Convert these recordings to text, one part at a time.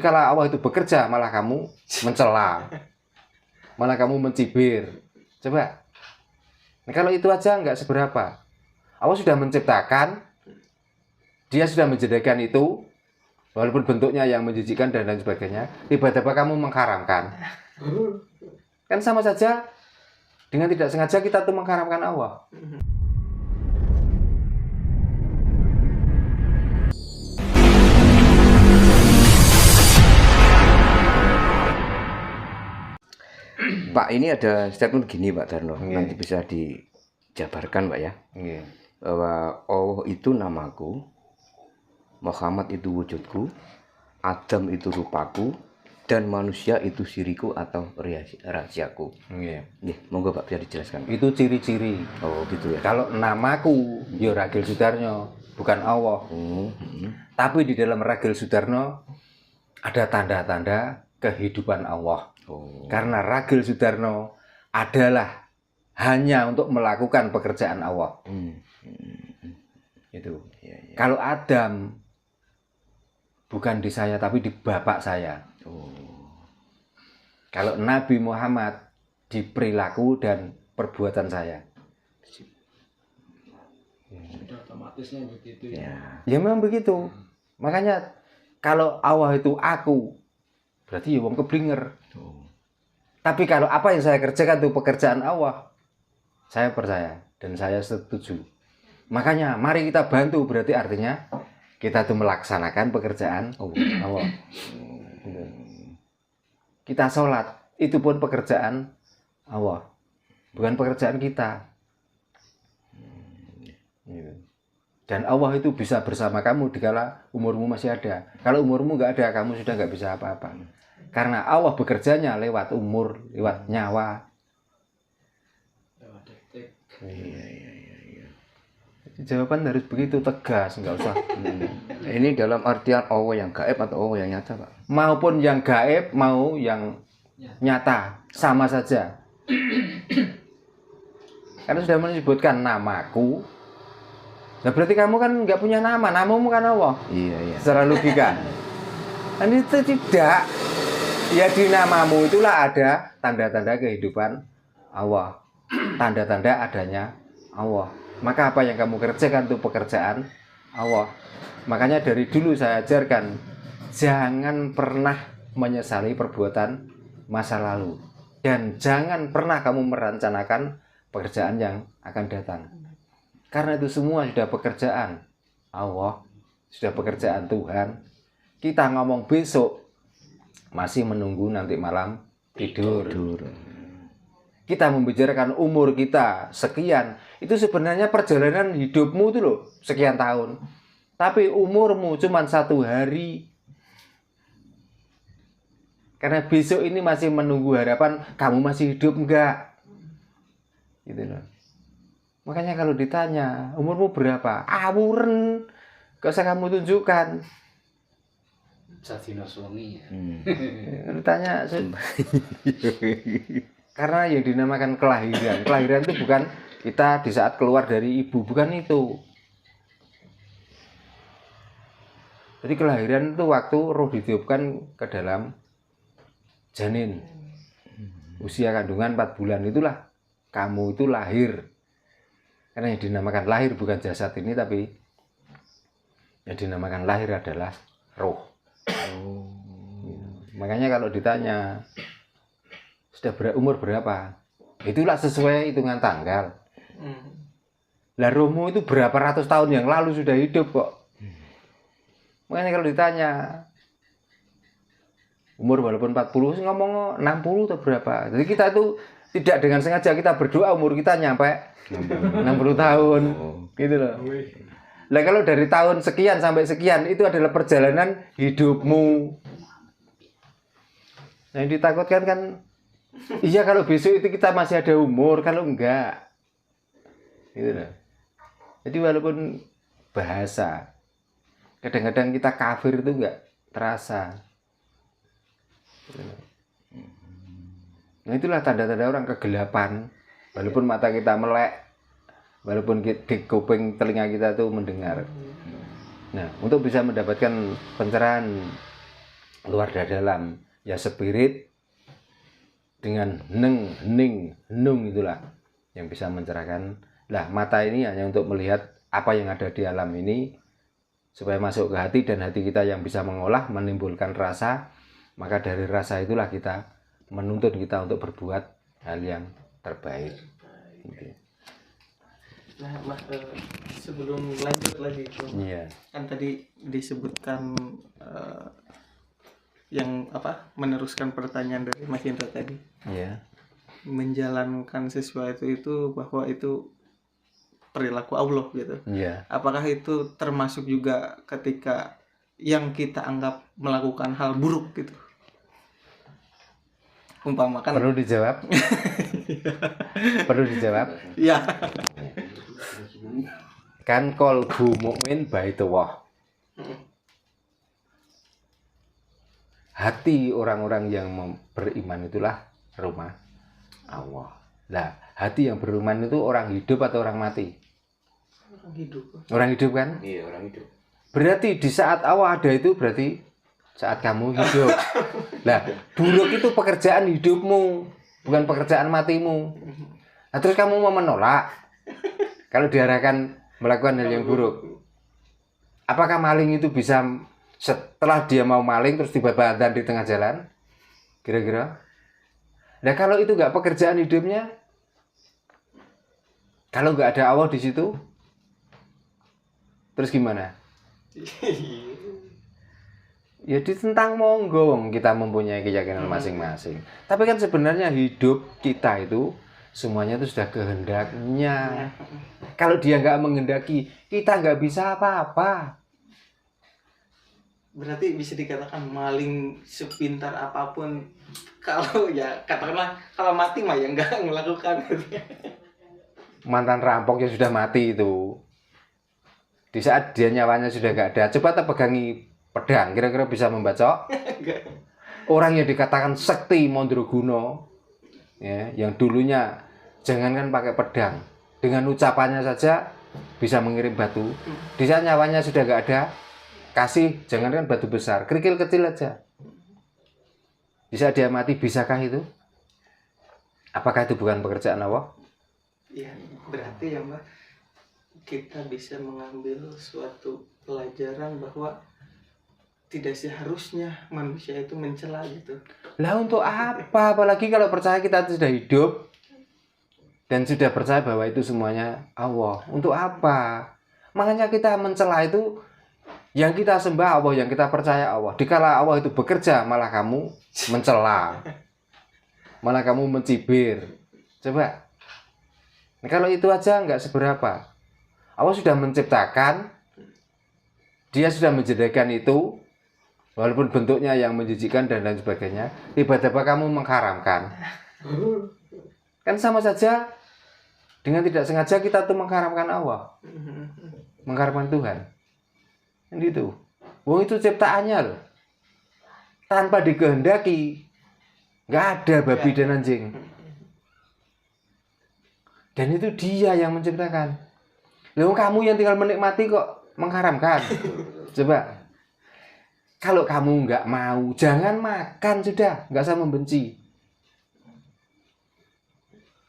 kalau Allah itu bekerja malah kamu mencela, malah kamu mencibir. Coba. Nah, kalau itu aja nggak seberapa. Allah sudah menciptakan, dia sudah menjadikan itu, walaupun bentuknya yang menjijikkan dan lain sebagainya, tiba-tiba kamu mengharamkan. Kan sama saja dengan tidak sengaja kita tuh mengharamkan Allah. Pak, ini ada statement gini Pak Darno, nanti bisa dijabarkan Pak ya. Bahwa Allah itu namaku, Muhammad itu wujudku, Adam itu rupaku, dan manusia itu siriku atau rahasiaku. Monggo Pak bisa dijelaskan. Itu ciri-ciri. Oh gitu ya. Kalau namaku ya Ragil Sudarno, bukan Allah. Tapi di dalam Ragil Sudarno ada tanda-tanda kehidupan Allah. Karena Ragil Sudarno adalah hanya untuk melakukan pekerjaan Allah. Itu. Kalau Adam bukan di saya tapi di bapak saya. Kalau Nabi Muhammad di perilaku dan perbuatan saya. Sudah otomatisnya begitu ya. Ya memang begitu. Makanya kalau Allah itu aku, berarti ya wong keblinger. Tapi kalau apa yang saya kerjakan itu pekerjaan Allah, saya percaya dan saya setuju. Makanya mari kita bantu, berarti artinya kita tuh melaksanakan pekerjaan Allah. Kita sholat, itu pun pekerjaan Allah, bukan pekerjaan kita. Dan Allah itu bisa bersama kamu dikala umurmu masih ada. Kalau umurmu nggak ada, kamu sudah nggak bisa apa-apa. Karena Allah bekerjanya lewat umur, lewat nyawa. Lewat detik. Iya. Jawaban harus begitu tegas, nggak usah. Ini dalam artian Allah yang gaib atau Allah yang nyata Pak? Maupun yang gaib, mau yang nyata, sama saja. Karena sudah menyebutkan namaku. Nah berarti kamu kan nggak punya nama, namamu kan Allah. Iya. Secara logika. Dan itu tidak. Ya di namamu itulah ada tanda-tanda kehidupan Allah. Tanda-tanda adanya Allah. Maka apa yang kamu kerjakan itu pekerjaan Allah. Makanya dari dulu saya ajarkan, jangan pernah menyesali perbuatan masa lalu. Dan jangan pernah kamu merencanakan pekerjaan yang akan datang. Karena itu semua sudah pekerjaan Allah, sudah pekerjaan Tuhan. Kita ngomong besok, masih menunggu nanti malam tidur. Kita membicarakan umur kita sekian, itu sebenarnya perjalanan hidupmu itu loh sekian tahun. Tapi umurmu cuma 1 hari. Karena besok ini masih menunggu harapan kamu masih hidup enggak. Gitu loh. Makanya kalau ditanya umurmu berapa, awuren, gak usah kamu tunjukkan. Sadina suami ya. Ditanya karena yang dinamakan kelahiran. Kelahiran itu bukan kita di saat keluar dari ibu, bukan itu. Jadi kelahiran itu waktu roh ditiupkan ke dalam janin. Usia kandungan 4 bulan itulah kamu itu lahir. Karena yang dinamakan lahir bukan jasad ini, tapi yang dinamakan lahir adalah roh. Makanya kalau ditanya sudah umur berapa, itulah sesuai hitungan tanggal. Lah rohmu itu berapa ratus tahun yang lalu sudah hidup kok. Makanya kalau ditanya umur walaupun 40, ngomong 60 atau berapa. Jadi kita itu tidak dengan sengaja kita berdoa umur kita nyampe 60 tahun. Gitu loh. Lah kalau dari tahun sekian sampai sekian itu adalah perjalanan hidupmu. Nah, yang ditakutkan kan iya kalau besok itu kita masih ada umur, kalau enggak. Gitu loh. Jadi walaupun bahasa kadang-kadang kita kafir itu enggak terasa. Nah itulah tanda-tanda orang kegelapan. Walaupun mata kita melek, walaupun di kuping telinga kita tuh mendengar. Nah untuk bisa mendapatkan pencerahan luar dan dalam. Ya spirit dengan neng, hening, nung itulah yang bisa mencerahkan. Lah mata ini hanya untuk melihat apa yang ada di alam ini supaya masuk ke hati, dan hati kita yang bisa mengolah, menimbulkan rasa. Maka dari rasa itulah kita menuntut kita untuk berbuat hal yang terbaik. Gitu. Nah, sebelum lanjut lagi, Iya. kan tadi disebutkan yang meneruskan pertanyaan dari Mas Indra tadi. Iya. Menjalankan sesuatu itu bahwa itu perilaku Allah gitu. Iya. Apakah itu termasuk juga ketika yang kita anggap melakukan hal buruk gitu? Umpamakan. Perlu dijawab? Perlu dijawab? Ya. Kan qalbu mukmin baitullah. Hati orang-orang yang beriman itulah rumah Allah. Lah, hati yang beriman itu orang hidup atau orang mati? Orang hidup. Orang hidup kan? Iya, orang hidup. Berarti di saat Allah ada itu berarti saat kamu hidup. Lah, buruk itu pekerjaan hidupmu, bukan pekerjaan matimu. Nah, terus kamu mau menolak kalau diarahkan melakukan hal yang buruk. Apakah maling itu bisa setelah dia mau maling terus tiba-tiba adzan di tengah jalan? Kira-kira? Nah, kalau itu nggak pekerjaan hidupnya, kalau nggak ada Allah di situ, terus gimana? Ya ditentang monggo, kita mempunyai keyakinan masing-masing. Tapi kan sebenarnya hidup kita itu semuanya itu sudah kehendaknya. Kalau dia nggak menghendaki, kita nggak bisa apa-apa. Berarti bisa dikatakan maling sepintar apapun, kalau ya katakanlah kalau mati mah ya nggak melakukan. Mantan rampok yang sudah mati itu, di saat dia nyawanya sudah nggak ada, coba tak pegangi pedang, kira-kira bisa membacok? Orang yang dikatakan sekti Mandraguna, ya, yang dulunya jangankan pakai pedang, dengan ucapannya saja bisa mengirim batu. Di saat nyawanya sudah nggak ada, kasih jangankan batu besar, kerikil kecil aja. Di saat dia mati, bisakah itu? Apakah itu bukan pekerjaan Allah? Ya, berarti ya Mbak, kita bisa mengambil suatu pelajaran bahwa tidak seharusnya manusia itu mencela gitu. Lah untuk apa? Apalagi kalau percaya kita sudah hidup dan sudah percaya bahwa itu semuanya Allah. Untuk apa? Makanya kita mencela itu, yang kita sembah Allah, yang kita percaya Allah. Dikala Allah itu bekerja, malah kamu mencela, malah kamu mencibir. Coba. Nah, kalau itu aja nggak seberapa. Allah sudah menciptakan, dia sudah menjadikan itu, walaupun bentuknya yang menjijikkan dan lain sebagainya, tiba-tiba kamu mengharamkan. Kan sama saja dengan tidak sengaja kita tuh mengharamkan Allah, mengharamkan Tuhan. Kan gitu. Wong itu ciptaannya loh. Tanpa dikehendaki, nggak ada babi dan anjing. Dan itu dia yang menciptakan. Lalu kamu yang tinggal menikmati kok mengharamkan. Coba. Kalau kamu nggak mau, jangan makan sudah. Nggak usah membenci.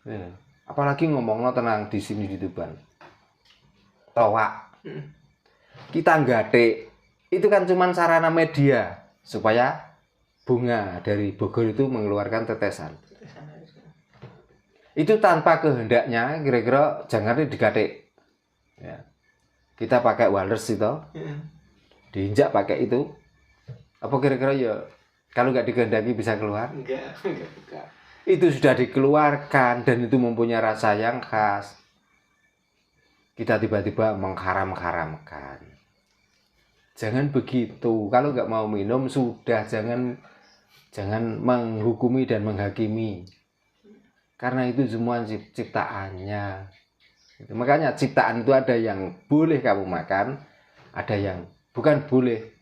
Ya. Apalagi ngomongnya tenang di sini di Tuban. Towak. Kita nggatik. Itu kan cuma sarana media supaya bunga dari Bogor itu mengeluarkan tetesan. Itu tanpa kehendaknya, kira-kira jangan digatik. Ya. Kita pakai wires itu, diinjak pakai itu. Apa kira-kira ya kalau nggak dikehendaki bisa keluar? Enggak. Itu sudah dikeluarkan dan itu mempunyai rasa yang khas. Kita tiba-tiba mengharam-haramkan. Jangan begitu. Kalau nggak mau minum sudah, jangan menghukumi dan menghakimi. Karena itu semua ciptaannya. Makanya ciptaan itu ada yang boleh kamu makan, ada yang bukan boleh.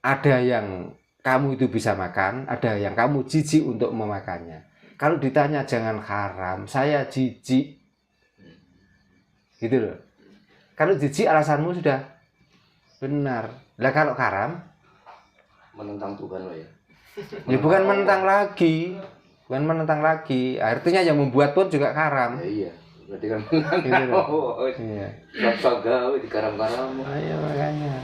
Ada yang kamu itu bisa makan, ada yang kamu jijik untuk memakannya. Kalau ditanya jangan haram, saya jijik. Gitu loh. Kalau jijik alasanmu sudah benar. Lah kalau haram, menentang Tuhan lo ya. Ya bukan menentang lagi. Bukan menentang lagi. Artinya yang membuat pun juga karam. Ya, iya. Berarti kan Gitu loh. oh, Iya. sok gawe di karam-karam. Ayo makanya.